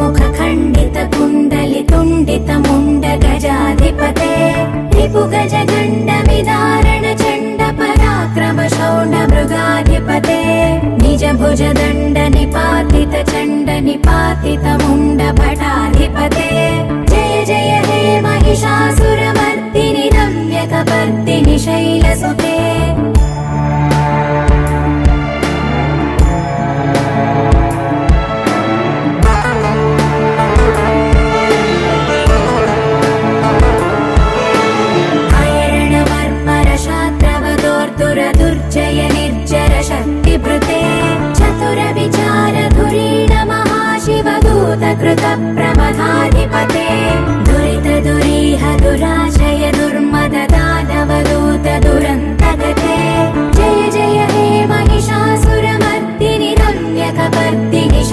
मुख खण्डित कुण्डलि तुण्डित मुण्ड गजाधिपते रिपु गज गण्ड विदारण चण्ड पराक्रम शौण्ड मृगाधिपते निज भुज दण्ड निपातित चण्ड निपातित मुण्ड भटाधिपते जय जय हे महिषासुरमर्दिनि रम्यकपर्दिनि शैलसुते दुर्जय निर्जर शक्तिभृते चतुर विचार धुरीण महाशिवदूत कृत